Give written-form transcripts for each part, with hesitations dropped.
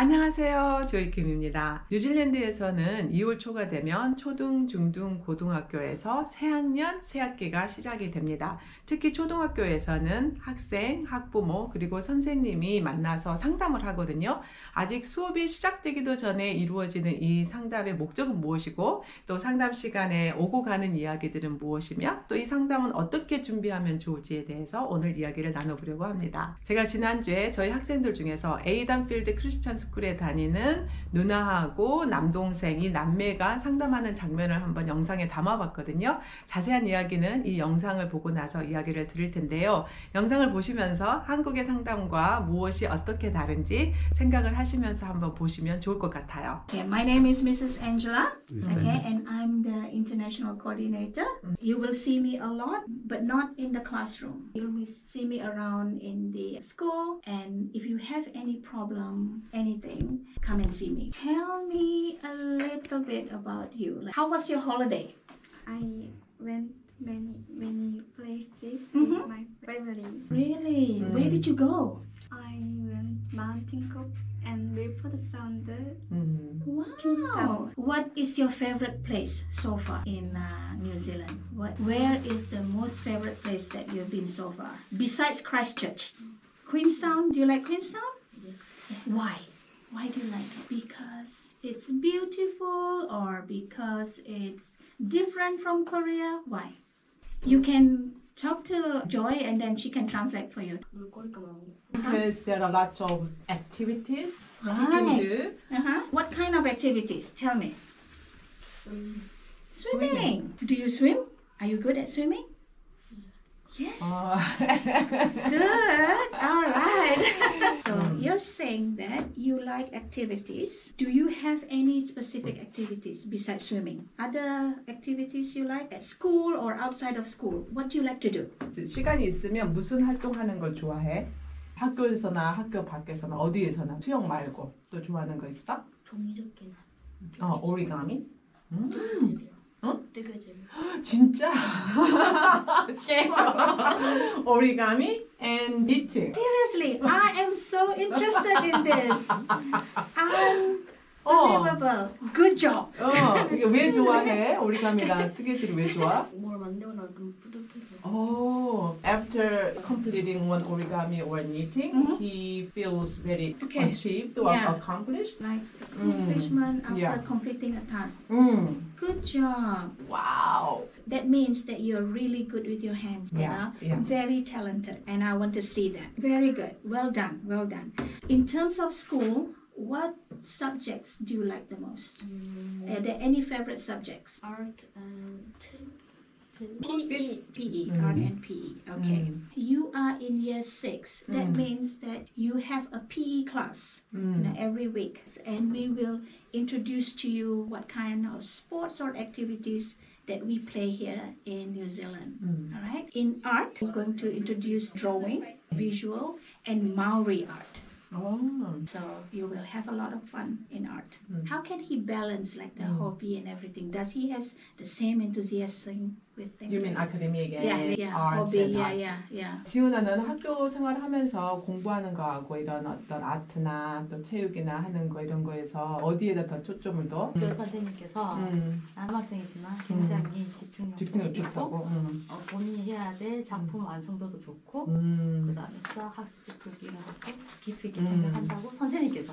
안녕하세요. 조이킴입니다. 뉴질랜드에서는 2월 초가 되면 초등, 중등, 고등학교에서 새학년, 새학기가 시작이 됩니다. 특히 초등학교에서는 학생, 학부모, 그리고 선생님이 만나서 상담을 하거든요. 아직 수업이 시작되기도 전에 이루어지는 이 상담의 목적은 무엇이고, 또 상담 시간에 오고 가는 이야기들은 무엇이며, 또 이 상담은 어떻게 준비하면 좋을지에 대해서 오늘 이야기를 나눠보려고 합니다. 제가 지난주에 저희 학생들 중에서 에이단필드 크리스찬 스쿨에 다니는 누나하고 남동생이 남매가 상담하는 장면을 한번 영상에 담아봤거든요. 자세한 이야기는 이 영상을 보고 나서 이야기를 드릴 텐데요. 영상을 보시면서 한국의 상담과 무엇이 어떻게 다른지 생각을 하시면서 한번 보시면 좋을 것 같아요. Okay, my name is Mrs. Angela, okay, and I'm the international coordinator. You will see me a lot, but not in the classroom. You will see me around in the school, and if you have any problem, anything, come and see me. Tell me a little bit about you. Like, how was your holiday? I went many places Mhm. with my family. Really? Where did you go? I went Mountain Cook and Milford Sound. Wow. Kingston. What is your favorite place so far in New Zealand? Where is the most favorite place that you've been so far? Besides Christchurch. Queenstown? Do you like Queenstown? Yes. Why? Why do you like it? Because it's beautiful or because it's different from Korea? Why? You can talk to Joy and then she can translate for you. 물고기가 많고 Because there are lots of activities. Right. What kind of activities? Tell me. Swimming. Do you swim? Are you good at swimming? Yes. Good. All right. So you're saying that you like activities. Do you have any specific activities besides swimming? Other activities you like at school or outside of school? What do you like to do? 시간이 있으면 무슨 활동하는 걸 좋아해? 학교에서나 학교 밖에서나 어디에서나 수영 말고 또 좋아하는 거 있어? 종이접기는 오리가미? 되게 재밌어. 진짜? 오리가미 and knitting. Seriously, I am so interested in this. Unbelievable. Good job. 이게 왜 좋아해? 오리가미랑 뜨개질이 왜 좋아? 뭘 만들고 나면 뿌듯해서 After completing one origami or knitting, he feels very Okay. achieved or Yeah. accomplished. Like accomplishment after Yeah. completing a task. 음. Good job. Wow. That means that you're really good with your hands. you Yeah, know? yeah. Very talented. And I want to see that. Very good. Well done. Well done. In terms of school, what subjects do you like the most? Are there any favorite subjects? art and PE. PE, art and PE. Okay. You are in year 6. That means that you have a PE class every week. And we will introduce to you what kind of sports or activities that we play here in New Zealand. All right. In art, we're going to introduce drawing, visual, and Maori art. So you will have a lot of fun in art. How can he balance like the hobby and everything? Does he has the same enthusiasm with things? You mean like academic yeah, and arts hobby, and art? yeah. 지훈아는 학교 생활하면서 공부하는 거하고 이런 어떤 아트나 또 체육이나 하는 거 이런 거에서 어디에다 더 초점을 둬? 학교 선생님께서 남학생이지만 굉장히 집중력도 집중력 있고 좋다고? 본인이 해야 될 작품 완성도도 좋고 그 다음에 수학 학습 풀기 이런 것도 깊이 있게 생각한다고 선생님께서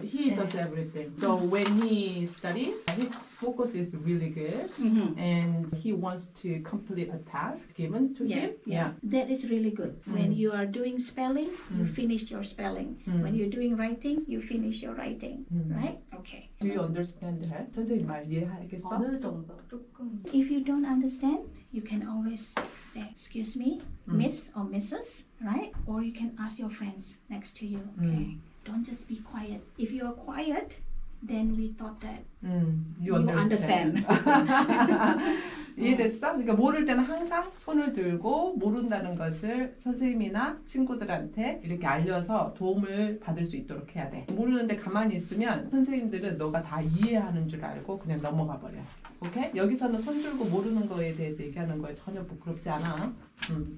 He does everything. So when he studies, his focus is really good, and he wants to complete a task given to him. Yeah. That is really good. When you are doing spelling, you finish your spelling. When you're doing writing, you finish your writing. Right? Okay. Do you understand her? 선생님 말 이해하겠어? 어느 정도 조금 If you don't understand, you can always say, excuse me, miss or missus, right? Or you can ask your friends next to you, okay? Don't just be quiet. If you are quiet, then we thought that You you understand. understand. 이해됐어? 그러니까 모를 때는 항상 손을 들고 모른다는 것을 선생님이나 친구들한테 이렇게 알려서 도움을 받을 수 있도록 해야 돼. 모르는데 가만히 있으면 선생님들은 너가 다 이해하는 줄 알고 그냥 넘어가 버려. 오케이? 여기서는 손 들고 모르는 거에 대해서 얘기하는 거에 전혀 부끄럽지 않아.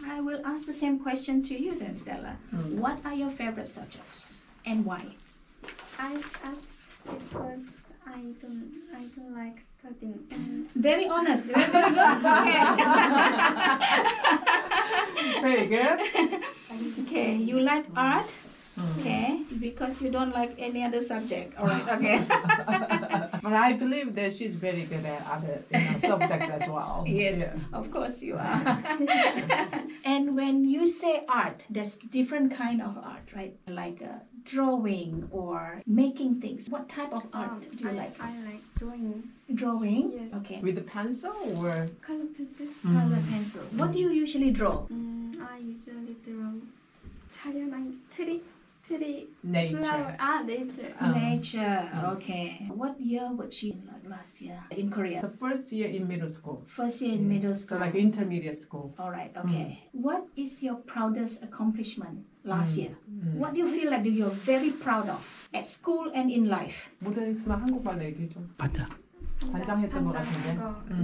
I will ask the same question to you then, Stella. What are your favorite subjects and why? I asked because I don't like studying. And Very honest. Very good. Okay. Very good. Okay. You like art? Okay. Because you don't like any other subject. All right. Okay. But I believe that she's very good at other subjects as well. Yes. Yeah. Of course you are. And when you say art, there's different kind of art, right? Like drawing or making things. What type of art do you like? I like drawing. Drawing? Yes. Okay. With a pencil or? Color pencil. Color pencil. What do you usually draw? I usually draw 자연한 tree Nature. flower. Nature. Nature. Okay. What year was she in, like last year in Korea? The first year in middle school. First year in middle So school. like intermediate school. All right. Okay. What is your proudest accomplishment last year? What do you feel like that you're very proud of at school and in life? 못하겠으면 한국말로 얘기해 줘. 반장했던 것 같은데.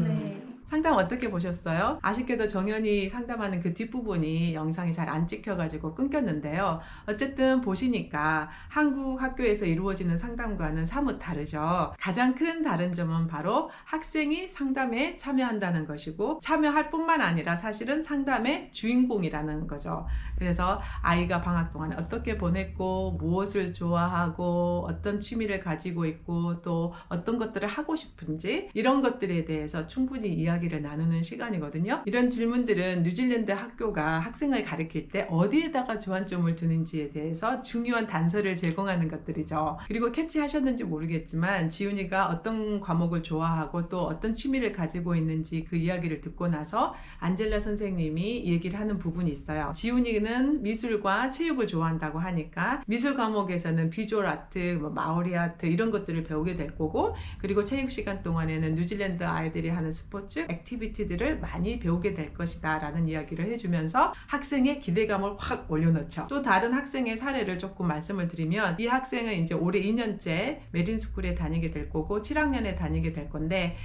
네. 상담 어떻게 보셨어요? 아쉽게도 정연이 상담하는 그 뒷부분이 영상이 잘 안 찍혀가지고 끊겼는데요. 어쨌든 보시니까 한국 학교에서 이루어지는 상담과는 사뭇 다르죠. 가장 큰 다른 점은 바로 학생이 상담에 참여한다는 것이고 참여할 뿐만 아니라 사실은 상담의 주인공이라는 거죠. 그래서 아이가 방학 동안 어떻게 보냈고 무엇을 좋아하고 어떤 취미를 가지고 있고 또 어떤 것들을 하고 싶은지 이런 것들에 대해서 충분히 이야기를 나누는 시간이거든요. 이런 질문들은 뉴질랜드 학교가 학생을 가르칠 때 어디에다가 주안점을 두는지에 대해서 중요한 단서를 제공하는 것들이죠. 그리고 캐치하셨는지 모르겠지만 지훈이가 어떤 과목을 좋아하고 또 어떤 취미를 가지고 있는지 그 이야기를 듣고 나서 안젤라 선생님이 얘기를 하는 부분이 있어요. 지훈이는 미술과 체육을 좋아한다고 하니까 미술 과목에서는 비주얼 아트, 마오리 아트 이런 것들을 배우게 될 거고 그리고 체육 시간 동안에는 뉴질랜드 아이들이 하는 스포츠, 액티비티들을 많이 배우게 될 것이다 라는 이야기를 해주면서 학생의 기대감을 확 올려놓죠. 또 다른 학생의 사례를 조금 말씀을 드리면 이 학생은 이제 올해 2년째 메린스쿨에 다니게 될 거고 7학년에 다니게 될 건데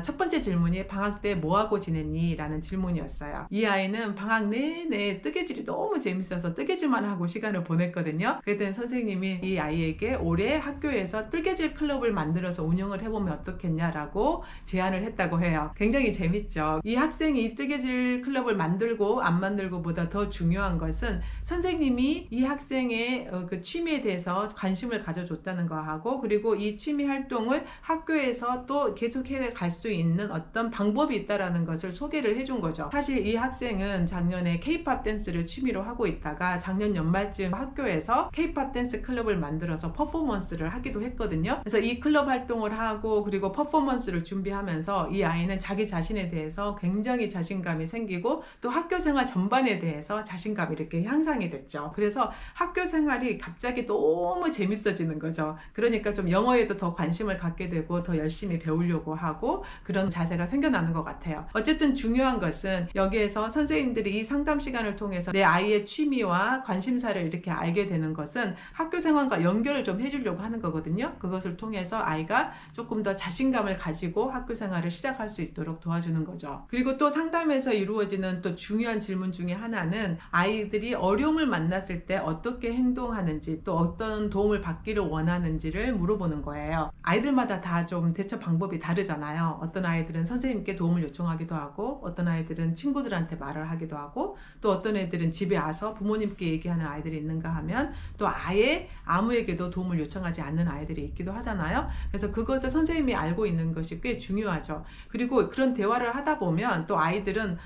첫 번째 질문이 방학 때 뭐하고 지냈니? 라는 질문이었어요. 이 아이는 방학 내내 뜨개질이 너무 재밌어서 뜨개질만 하고 시간을 보냈거든요. 그랬더니 선생님이 이 아이에게 올해 학교에서 뜨개질 클럽을 만들어서 운영을 해보면 어떻겠냐라고 제안을 했다고 해요. 굉장히 재밌죠. 이 학생이 뜨개질 클럽을 만들고 안 만들고 보다 더 중요한 것은 선생님이 이 학생의 그 취미에 대해서 관심을 가져줬다는 거하고 그리고 이 취미 활동을 학교에서 또 계속해 갈 수 있는 어떤 방법이 있다라는 것을 소개를 해준 거죠. 사실 이 학생은 작년에 K-팝 댄스를 취미로 하고 있다가 작년 연말쯤 학교에서 K-팝 댄스 클럽을 만들어서 퍼포먼스를 하기도 했거든요. 그래서 이 클럽 활동을 하고 그리고 퍼포먼스를 준비하면서 이 아이는 자기 자신에 대해서 굉장히 자신감이 생기고 또 학교 생활 전반에 대해서 자신감이 이렇게 향상이 됐죠. 그래서 학교 생활이 갑자기 너무 재밌어지는 거죠. 그러니까 좀 영어에도 더 관심을 갖게 되고 더 열심히 배우려고 하고 그런 자세가 생겨나는 것 같아요. 어쨌든 중요한 것은 여기에서 선생님들이 이 상담 시간을 통해서 내 아이의 취미와 관심사를 이렇게 알게 되는 것은 학교 생활과 연결을 좀 해주려고 하는 거거든요. 그것을 통해서 아이가 조금 더 자신감을 가지고 학교 생활을 시작할 수 있도록 도와주는 거죠. 그리고 또 상담에서 이루어지는 또 중요한 질문 중에 하나는 아이들이 어려움을 만났을 때 어떻게 행동하는지 또 어떤 도움을 받기를 원하는지를 물어보는 거예요. 아이들마다 다 좀 대처 방법이 다르잖아요. 어떤 아이들은 선생님께 도움을 요청하기도 하고 어떤 아이들은 친구들한테 말을 하기도 하고 또 어떤 애들은 집에 와서 부모님께 얘기하는 아이들이 있는가 하면 또 아예 아무에게도 도움을 요청하지 않는 아이들이 있기도 하잖아요. 그래서 그것을 선생님이 알고 있는 것이 꽤 중요하죠. 그리고 그런 대화를 하다 보면 또 아이들은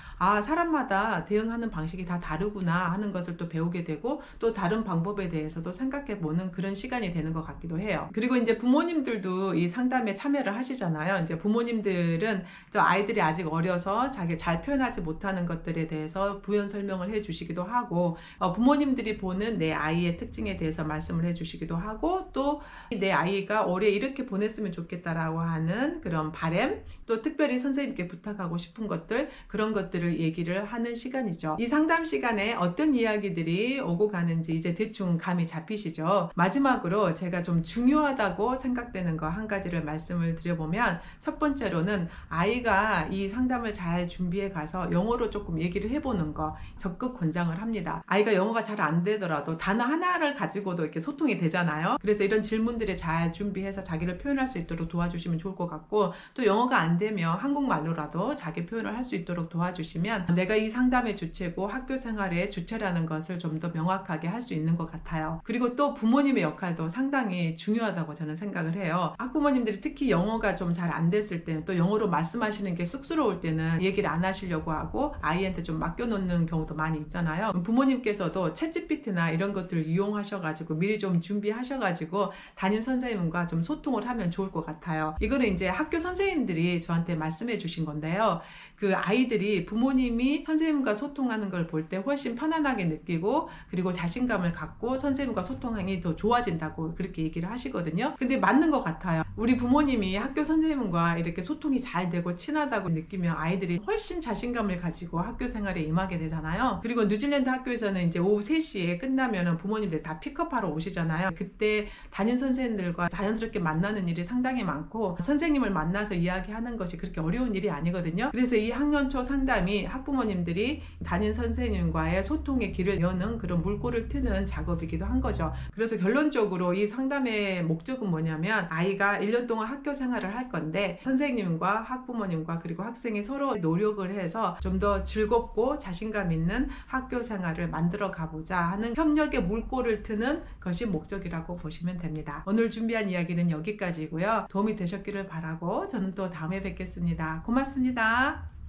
사람마다 대응하는 방식이 다 다르구나 하는 것을 또 배우게 되고 또 다른 방법에 대해서도 생각해보는 그런 시간이 되는 것 같기도 해요. 그리고 이제 부모님들도 이 상담에 참여를 하시잖아요. 이제 부모님들은 또 아이들이 아직 어려서 자기 잘 표현하지 못하는 것들에 대해서 부연 설명을 해주시기도 하고 부모님들이 보는 내 아이의 특징에 대해서 말씀을 해주시기도 하고 또 내 아이가 올해 이렇게 보냈으면 좋겠다라고 하는 그런 바람 또 특별히 선생님께 선생님께 부탁하고 싶은 것들, 그런 것들을 얘기를 하는 시간이죠. 이 상담 시간에 어떤 이야기들이 오고 가는지 이제 대충 감이 잡히시죠. 마지막으로 제가 좀 중요하다고 생각되는 거 한 가지를 말씀을 드려보면, 첫 번째로는 아이가 이 상담을 잘 준비해 가서 영어로 조금 얘기를 해보는 거 적극 권장을 합니다. 아이가 영어가 잘 안 되더라도 단어 하나를 가지고도 이렇게 소통이 되잖아요. 그래서 이런 질문들을 잘 준비해서 자기를 표현할 수 있도록 도와주시면 좋을 것 같고, 또 영어가 안 되면 한국말로라도 자기 표현을 할 수 있도록 도와주시면 내가 이 상담의 주체고 학교 생활의 주체라는 것을 좀 더 명확하게 할 수 있는 것 같아요. 그리고 또 부모님의 역할도 상당히 중요하다고 저는 생각을 해요. 학부모님들이 특히 영어가 좀 잘 안 됐을 때는, 또 영어로 말씀하시는 게 쑥스러울 때는 얘기를 안 하시려고 하고 아이한테 좀 맡겨놓는 경우도 많이 있잖아요. 부모님께서도 챗GPT나 이런 것들을 이용하셔가지고 미리 좀 준비하셔가지고 담임 선생님과 좀 소통을 하면 좋을 것 같아요. 이거는 이제 학교 선생님들이 저한테 말씀해 주신 건데요. 그 아이들이 부모님이 선생님과 소통하는 걸 볼 때 훨씬 편안하게 느끼고, 그리고 자신감을 갖고 선생님과 소통이 더 좋아진다고 그렇게 얘기를 하시거든요. 근데 맞는 것 같아요. 우리 부모님이 학교 선생님과 이렇게 소통이 잘 되고 친하다고 느끼면 아이들이 훨씬 자신감을 가지고 학교 생활에 임하게 되잖아요. 그리고 뉴질랜드 학교에서는 이제 오후 3시에 끝나면 부모님들 다 픽업하러 오시잖아요. 그때 담임 선생님들과 자연스럽게 만나는 일이 상당히 많고, 선생님을 만나서 이야기하는 것이 그렇게 어려운 일이 아니거든요. 그래서 이 학년 초 상담이 학부모님들이 담임 선생님과의 소통의 길을 여는 그런 물꼬를 트는 작업이기도 한 거죠. 그래서 결론적으로 이 상담의 목적은 뭐냐면, 아이가 1년 동안 학교 생활을 할 건데 선생님과 학부모님과 그리고 학생이 서로 노력을 해서 좀 더 즐겁고 자신감 있는 학교 생활을 만들어 가보자 하는 협력의 물꼬를 트는 것이 목적이라고 보시면 됩니다. 오늘 준비한 이야기는 여기까지고요. 도움이 되셨기를 바라고 저는 또 다음에 뵙겠습니다. 고맙습니다.